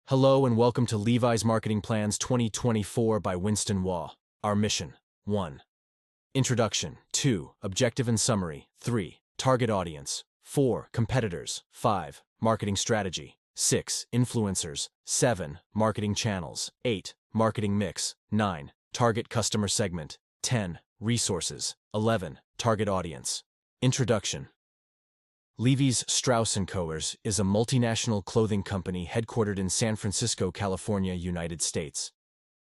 Hello and welcome to Levi's Marketing Plans 2024 by Winston Waugh. Our mission: 1. Introduction. 2. Objective and summary. 3. Target audience. 4. Competitors. 5. Marketing strategy. 6. Influencers. 7. Marketing channels. 8. Marketing mix. 9. Target customer segment. 10. Resources. 11. Target audience. Introduction. Levi's Strauss & Co. is a multinational clothing company headquartered in San Francisco, California, United States.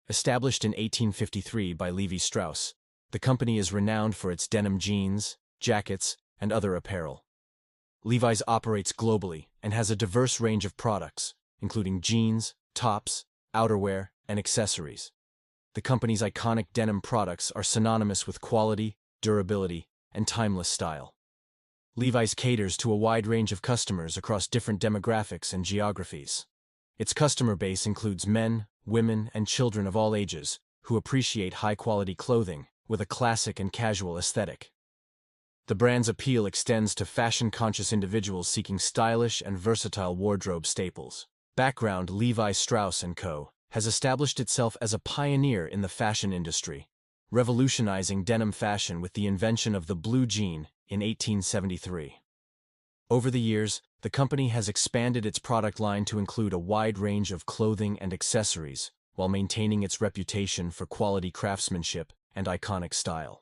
Established in 1853 by Levi Strauss, the company is renowned for its denim jeans, jackets, and other apparel. Levi's operates globally and has a diverse range of products, including jeans, tops, outerwear, and accessories. The company's iconic denim products are synonymous with quality, durability, and timeless style. Levi's caters to a wide range of customers across different demographics and geographies. Its customer base includes men, women, and children of all ages who appreciate high-quality clothing with a classic and casual aesthetic. The brand's appeal extends to fashion-conscious individuals seeking stylish and versatile wardrobe staples. Background: Levi Strauss & Co. has established itself as a pioneer in the fashion industry, revolutionizing denim fashion with the invention of the blue jean in 1873. Over the years, the company has expanded its product line to include a wide range of clothing and accessories, while maintaining its reputation for quality craftsmanship and iconic style.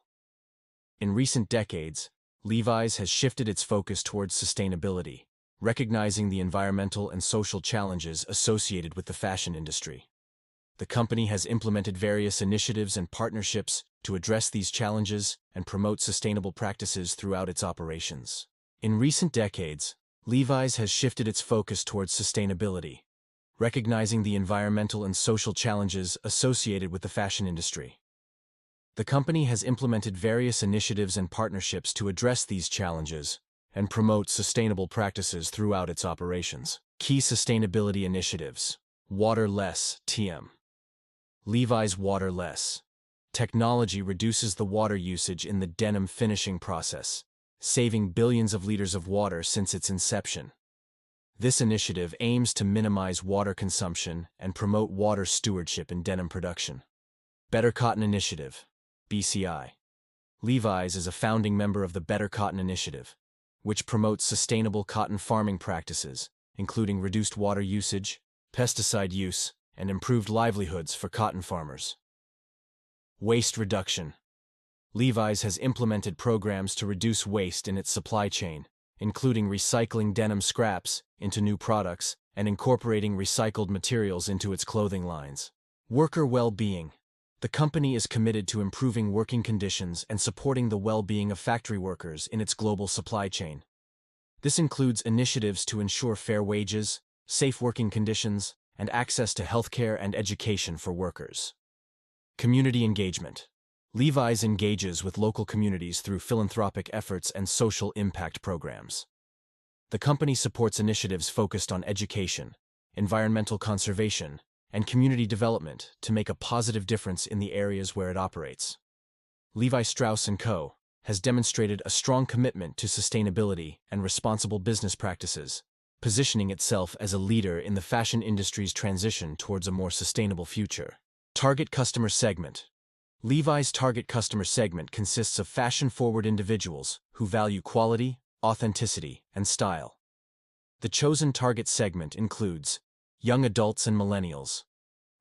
In recent decades, Levi's has shifted its focus towards sustainability, recognizing the environmental and social challenges associated with the fashion industry. The company has implemented various initiatives and partnerships to address these challenges and promote sustainable practices throughout its operations. In recent decades, Levi's has shifted its focus towards sustainability, recognizing the environmental and social challenges associated with the fashion industry. The company has implemented various initiatives and partnerships to address these challenges and promote sustainable practices throughout its operations. Key sustainability initiatives: Water-less TM. Levi's Water-less technology reduces the water usage in the denim finishing process, saving billions of liters of water since its inception. This initiative aims to minimize water consumption and promote water stewardship in denim production. Better Cotton Initiative, BCI. Levi's is a founding member of the Better Cotton Initiative, which promotes sustainable cotton farming practices, including reduced water usage, pesticide use, and improved livelihoods for cotton farmers. Waste reduction. Levi's has implemented programs to reduce waste in its supply chain, including recycling denim scraps into new products and incorporating recycled materials into its clothing lines. Worker well-being. The company is committed to improving working conditions and supporting the well-being of factory workers in its global supply chain. This includes initiatives to ensure fair wages, safe working conditions, and access to healthcare and education for workers. Community engagement. Levi's engages with local communities through philanthropic efforts and social impact programs. The company supports initiatives focused on education, environmental conservation, and community development to make a positive difference in the areas where it operates. Levi Strauss & Co. has demonstrated a strong commitment to sustainability and responsible business practices, positioning itself as a leader in the fashion industry's transition towards a more sustainable future. Target customer segment. Levi's target customer segment consists of fashion-forward individuals who value quality, authenticity, and style. The chosen target segment includes young adults and millennials.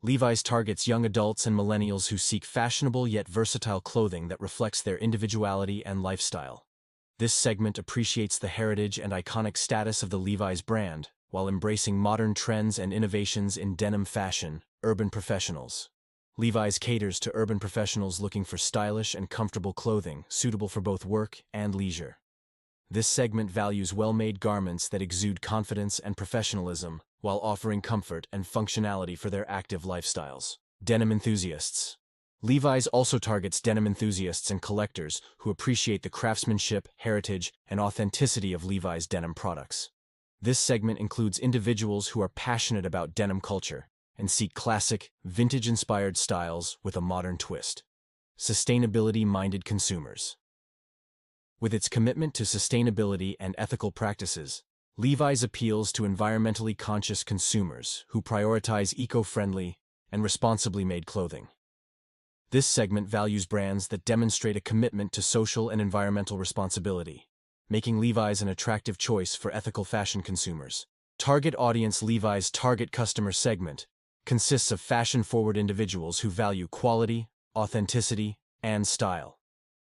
Levi's targets young adults and millennials who seek fashionable yet versatile clothing that reflects their individuality and lifestyle. This segment appreciates the heritage and iconic status of the Levi's brand, while embracing modern trends and innovations in denim fashion. Urban professionals. Levi's caters to urban professionals looking for stylish and comfortable clothing suitable for both work and leisure. This segment values well-made garments that exude confidence and professionalism, while offering comfort and functionality for their active lifestyles. Denim enthusiasts. Levi's also targets denim enthusiasts and collectors who appreciate the craftsmanship, heritage, and authenticity of Levi's denim products. This segment includes individuals who are passionate about denim culture and seek classic, vintage-inspired styles with a modern twist. Sustainability-minded consumers. With its commitment to sustainability and ethical practices, Levi's appeals to environmentally conscious consumers who prioritize eco-friendly and responsibly made clothing. This segment values brands that demonstrate a commitment to social and environmental responsibility, making Levi's an attractive choice for ethical fashion consumers. Target audience. Levi's target customer segment consists of fashion-forward individuals who value quality, authenticity, and style.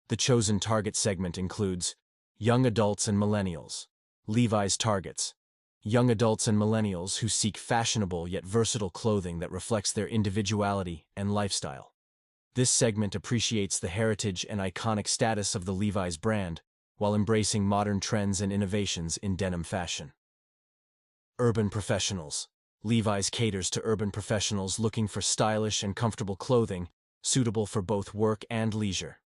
The chosen target segment includes young adults and millennials. Levi's targets young adults and millennials who seek fashionable yet versatile clothing that reflects their individuality and lifestyle. This segment appreciates the heritage and iconic status of the Levi's brand while embracing modern trends and innovations in denim fashion. Urban professionals. Levi's caters to urban professionals looking for stylish and comfortable clothing suitable for both work and leisure.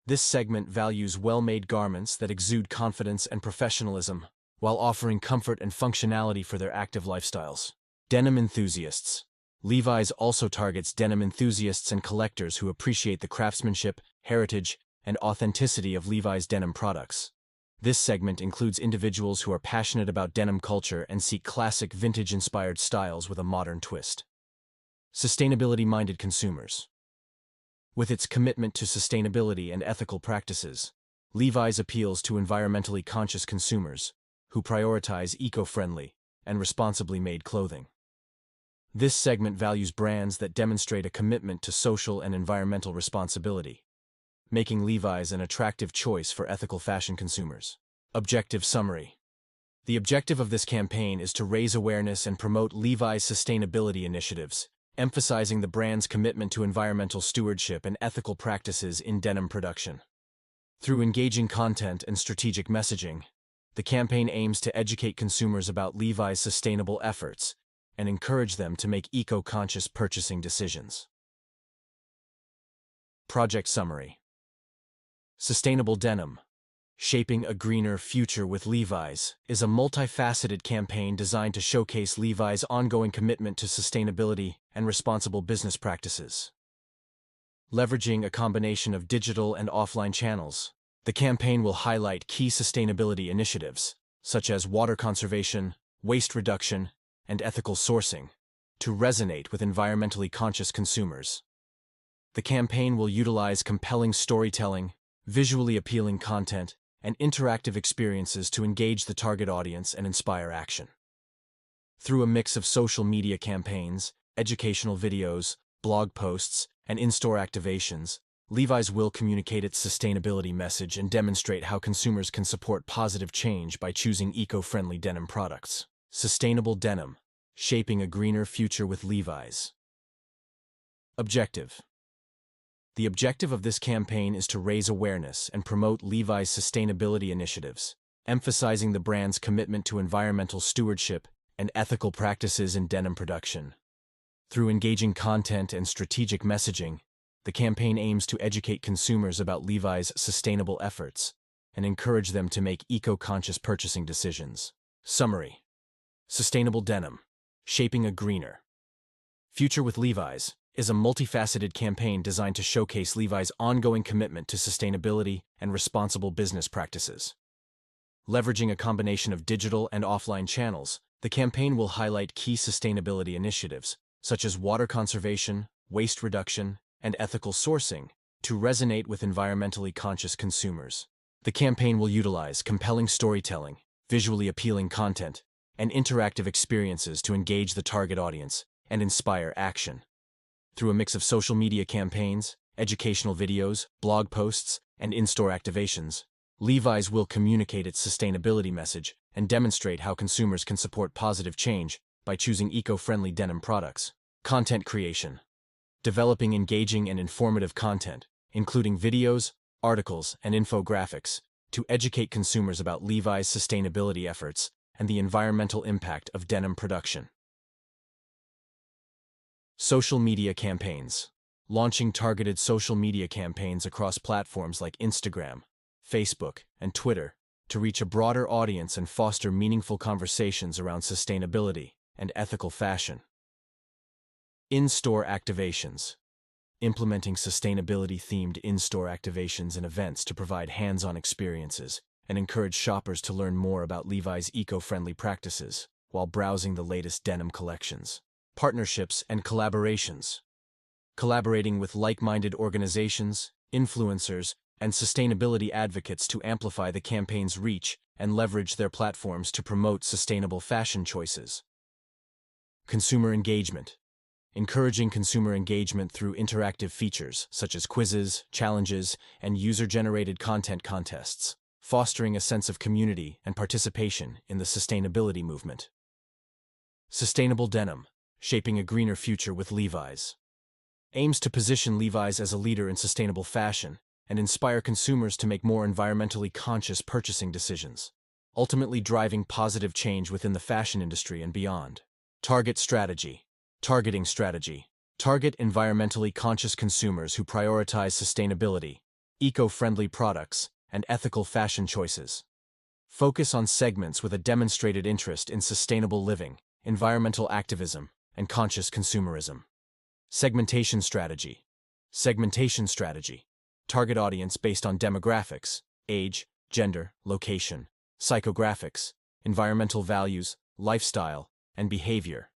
This segment values well-made garments that exude confidence and professionalism while offering comfort and functionality for their active lifestyles. Denim enthusiasts. Levi's also targets denim enthusiasts and collectors who appreciate the craftsmanship, heritage, and authenticity of Levi's denim products. This segment includes individuals who are passionate about denim culture and seek classic vintage-inspired styles with a modern twist. Sustainability-minded consumers. With its commitment to sustainability and ethical practices, Levi's appeals to environmentally conscious consumers who prioritize eco-friendly and responsibly made clothing. This segment values brands that demonstrate a commitment to social and environmental responsibility, making Levi's an attractive choice for ethical fashion consumers. Objective summary. The objective of this campaign is to raise awareness and promote Levi's sustainability initiatives, emphasizing the brand's commitment to environmental stewardship and ethical practices in denim production. Through engaging content and strategic messaging, the campaign aims to educate consumers about Levi's sustainable efforts and encourage them to make eco-conscious purchasing decisions. Project summary. Sustainable denim, shaping a greener future with Levi's, is a multifaceted campaign designed to showcase Levi's ongoing commitment to sustainability and responsible business practices. Leveraging a combination of digital and offline channels, the campaign will highlight key sustainability initiatives, such as water conservation, waste reduction, and ethical sourcing, to resonate with environmentally conscious consumers. The campaign will utilize compelling storytelling, visually appealing content, and interactive experiences to engage the target audience and inspire action. Through a mix of social media campaigns, educational videos, blog posts, and in-store activations, Levi's will communicate its sustainability message and demonstrate how consumers can support positive change by choosing eco-friendly denim products. Sustainable denim, shaping a greener future with Levi's. Objective. The objective of this campaign is to raise awareness and promote Levi's sustainability initiatives, emphasizing the brand's commitment to environmental stewardship and ethical practices in denim production. Through engaging content and strategic messaging, the campaign aims to educate consumers about Levi's sustainable efforts and encourage them to make eco-conscious purchasing decisions. Summary. Sustainable denim, shaping a greener future with Levi's, is a multifaceted campaign designed to showcase Levi's ongoing commitment to sustainability and responsible business practices. Leveraging a combination of digital and offline channels, the campaign will highlight key sustainability initiatives, such as water conservation, waste reduction, and ethical sourcing, to resonate with environmentally conscious consumers. The campaign will utilize compelling storytelling, visually appealing content, and interactive experiences to engage the target audience and inspire action. Through a mix of social media campaigns, educational videos, blog posts, and in-store activations, Levi's will communicate its sustainability message and demonstrate how consumers can support positive change by choosing eco-friendly denim products. Content creation. Developing engaging and informative content, including videos, articles, and infographics, to educate consumers about Levi's sustainability efforts and the environmental impact of denim production. Social media campaigns. Launching targeted social media campaigns across platforms like Instagram, Facebook, and Twitter to reach a broader audience and foster meaningful conversations around sustainability and ethical fashion. In-store activations. Implementing sustainability-themed in-store activations and events to provide hands-on experiences, and encouraged shoppers to learn more about Levi's eco-friendly practices while browsing the latest denim collections. Partnerships and collaborations. Collaborating with like-minded organizations, influencers, and sustainability advocates to amplify the campaign's reach and leverage their platforms to promote sustainable fashion choices. Consumer engagement. Encouraging consumer engagement through interactive features such as quizzes, challenges, and user-generated content contests, fostering a sense of community and participation in the sustainability movement. Sustainable denim, shaping a greener future with Levi's. Aims to position Levi's as a leader in sustainable fashion and inspire consumers to make more environmentally conscious purchasing decisions, ultimately driving positive change within the fashion industry and beyond. Target strategy. Targeting strategy. Target environmentally conscious consumers who prioritize sustainability, eco-friendly products, and ethical fashion choices. Focus on segments with a demonstrated interest in sustainable living, environmental activism, and conscious consumerism. Segmentation strategy. Segmentation strategy. Target audience based on demographics, age, gender, location, psychographics, environmental values, lifestyle, and behavior.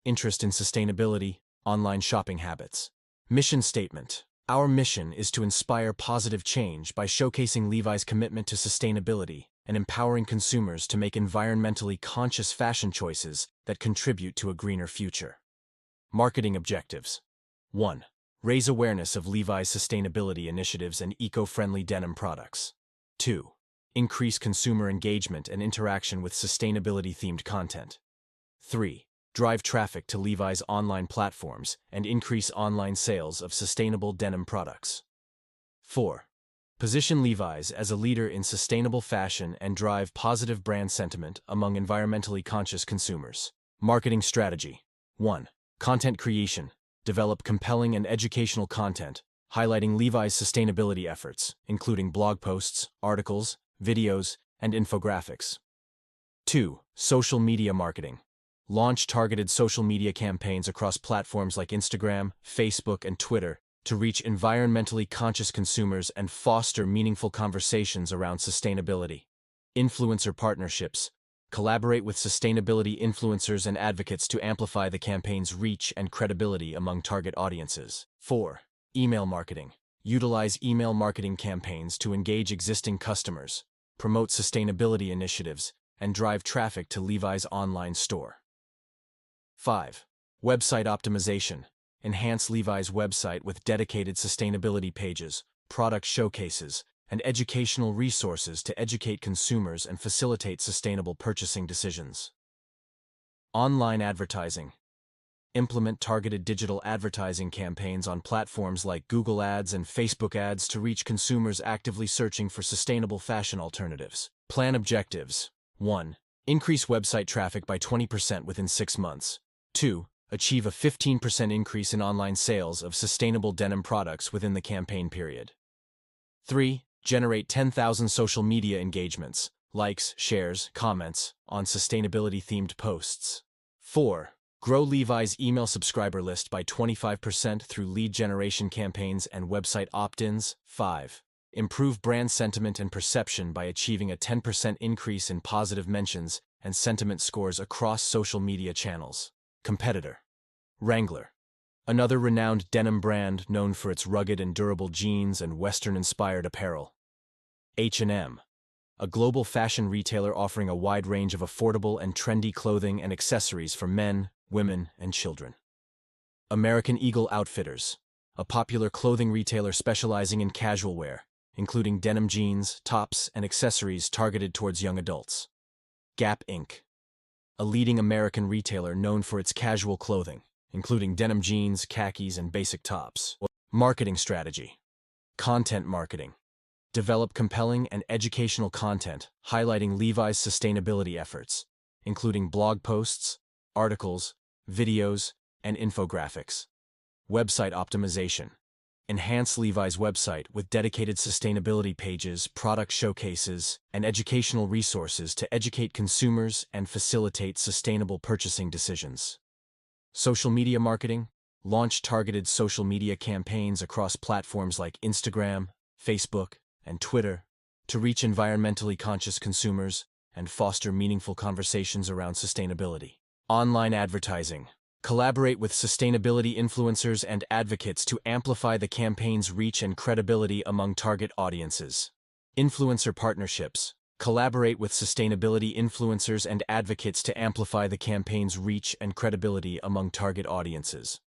Interest in sustainability, online shopping habits. Mission statement. Our mission is to inspire positive change by showcasing Levi's commitment to sustainability and empowering consumers to make environmentally conscious fashion choices that contribute to a greener future. Marketing objectives. 1. Raise awareness of Levi's sustainability initiatives and eco-friendly denim products. 2. Increase consumer engagement and interaction with sustainability-themed content. 3. Drive traffic to Levi's online platforms and increase online sales of sustainable denim products. 4. Position Levi's as a leader in sustainable fashion and drive positive brand sentiment among environmentally conscious consumers. Marketing strategy. 1. Content creation. Develop compelling and educational content, highlighting Levi's sustainability efforts, including blog posts, articles, videos, and infographics. 2. Social media marketing. Launch targeted social media campaigns across platforms like Instagram, Facebook, and Twitter to reach environmentally conscious consumers and foster meaningful conversations around sustainability. Influencer partnerships. Collaborate with sustainability influencers and advocates to amplify the campaign's reach and credibility among target audiences. 4. Email marketing. Utilize email marketing campaigns to engage existing customers, promote sustainability initiatives, and drive traffic to Levi's online store. 5. Website optimization. Enhance Levi's website with dedicated sustainability pages, product showcases, and educational resources to educate consumers and facilitate sustainable purchasing decisions. Online advertising. Implement targeted digital advertising campaigns on platforms like Google Ads and Facebook Ads to reach consumers actively searching for sustainable fashion alternatives. Plan objectives. 1. Increase website traffic by 20% within 6 months. 2. Achieve a 15% increase in online sales of sustainable denim products within the campaign period. 3. Generate 10,000 social media engagements, likes, shares, comments, on sustainability-themed posts. 4. Grow Levi's email subscriber list by 25% through lead generation campaigns and website opt-ins. 5. Improve brand sentiment and perception by achieving a 10% increase in positive mentions and sentiment scores across social media channels. Competitor. Wrangler. Another renowned denim brand known for its rugged and durable jeans and Western-inspired apparel. H&M. A global fashion retailer offering a wide range of affordable and trendy clothing and accessories for men, women, and children. American Eagle Outfitters. A popular clothing retailer specializing in casual wear, including denim jeans, tops, and accessories targeted towards young adults. Gap Inc. A leading American retailer known for its casual clothing, including denim jeans, khakis, and basic tops. Marketing strategy. Content marketing. Develop compelling and educational content highlighting Levi's sustainability efforts, including blog posts, articles, videos, and infographics. Website optimization. Enhance Levi's website with dedicated sustainability pages, product showcases, and educational resources to educate consumers and facilitate sustainable purchasing decisions. Social media marketing. Launch targeted social media campaigns across platforms like Instagram, Facebook, and Twitter to reach environmentally conscious consumers and foster meaningful conversations around sustainability. Online advertising. Collaborate with sustainability influencers and advocates to amplify the campaign's reach and credibility among target audiences. Influencer partnerships. Collaborate with sustainability influencers and advocates to amplify the campaign's reach and credibility among target audiences.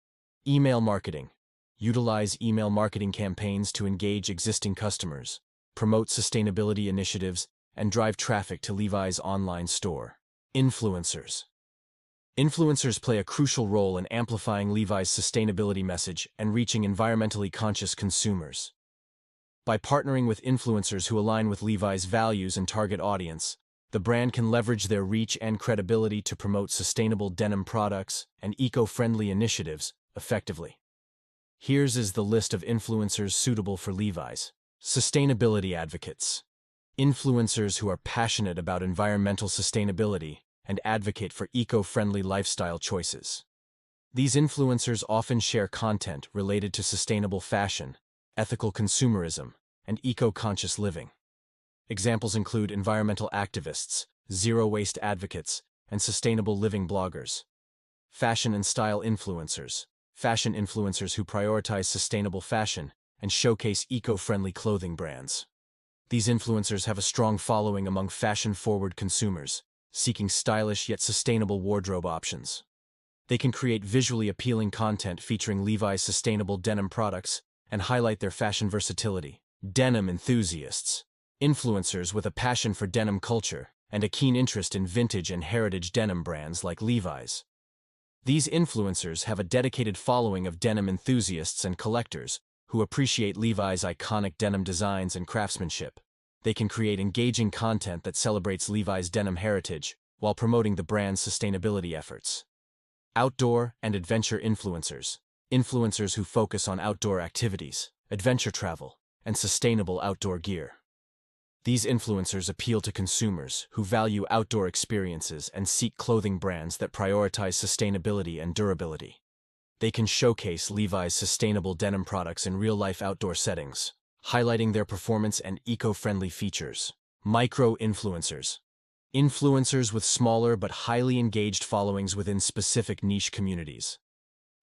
Email marketing. Utilize email marketing campaigns to engage existing customers, promote sustainability initiatives, and drive traffic to Levi's online store. Influencers. Influencers play a crucial role in amplifying Levi's sustainability message and reaching environmentally conscious consumers. By partnering with influencers who align with Levi's values and target audience, the brand can leverage their reach and credibility to promote sustainable denim products and eco-friendly initiatives effectively. Here's the list of influencers suitable for Levi's. Sustainability advocates. Influencers who are passionate about environmental sustainability and advocate for eco-friendly lifestyle choices. These influencers often share content related to sustainable fashion, ethical consumerism, and eco-conscious living. Examples include environmental activists, zero-waste advocates, and sustainable living bloggers. Fashion and style influencers. Fashion influencers who prioritize sustainable fashion and showcase eco-friendly clothing brands. These influencers have a strong following among fashion-forward consumers, seeking stylish yet sustainable wardrobe options. They can create visually appealing content featuring Levi's sustainable denim products and highlight their fashion versatility. Denim enthusiasts. Influencers with a passion for denim culture and a keen interest in vintage and heritage denim brands like Levi's. These influencers have a dedicated following of denim enthusiasts and collectors who appreciate Levi's iconic denim designs and craftsmanship. They can create engaging content that celebrates Levi's denim heritage while promoting the brand's sustainability efforts. Outdoor and adventure influencers. Influencers who focus on outdoor activities, adventure travel, and sustainable outdoor gear. These influencers appeal to consumers who value outdoor experiences and seek clothing brands that prioritize sustainability and durability. They can showcase Levi's sustainable denim products in real-life outdoor settings, highlighting their performance and eco-friendly features. Micro-influencers. Influencers with smaller but highly engaged followings within specific niche communities.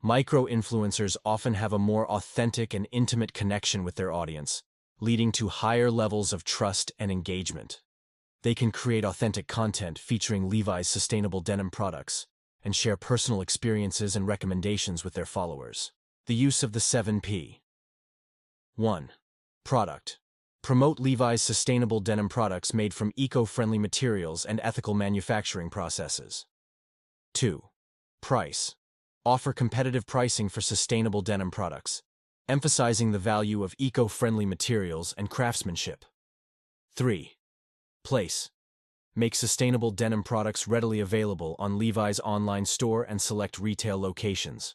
Micro-influencers often have a more authentic and intimate connection with their audience, leading to higher levels of trust and engagement. They can create authentic content featuring Levi's sustainable denim products and share personal experiences and recommendations with their followers. The use of the 7P. 1. Product. Promote Levi's sustainable denim products made from eco-friendly materials and ethical manufacturing processes. 2. Price. Offer competitive pricing for sustainable denim products, emphasizing the value of eco-friendly materials and craftsmanship. 3. Place. Make sustainable denim products readily available on Levi's online store and select retail locations.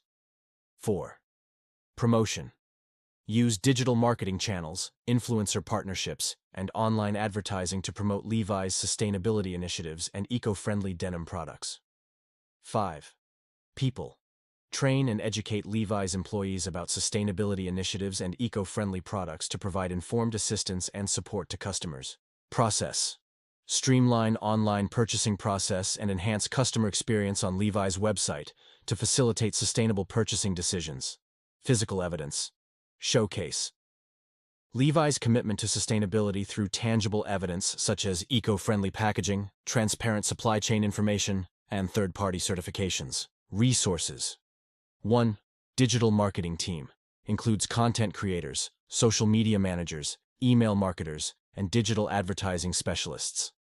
4. Promotion. Use digital marketing channels, influencer partnerships, and online advertising to promote Levi's sustainability initiatives and eco-friendly denim products. 5. People. Train and educate Levi's employees about sustainability initiatives and eco-friendly products to provide informed assistance and support to customers. Process. Streamline online purchasing process and enhance customer experience on Levi's website to facilitate sustainable purchasing decisions. Physical evidence. Showcase. Levi's commitment to sustainability through tangible evidence such as eco-friendly packaging, transparent supply chain information, and third-party certifications. Resources. 1. Digital marketing team. Includes content creators, social media managers, email marketers, and digital advertising specialists.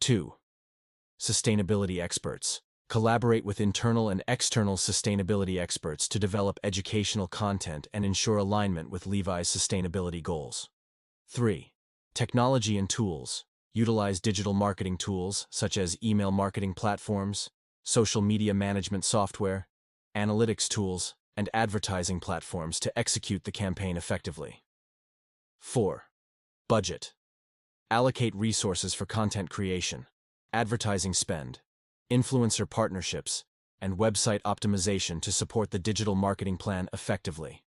2. Sustainability experts. Collaborate with internal and external sustainability experts to develop educational content and ensure alignment with Levi's sustainability goals. 3. Technology and tools. Utilize digital marketing tools such as email marketing platforms, social media management software, analytics tools, and advertising platforms to execute the campaign effectively. 4. Budget. Allocate resources for content creation, advertising spend, influencer partnerships, and website optimization to support the digital marketing plan effectively.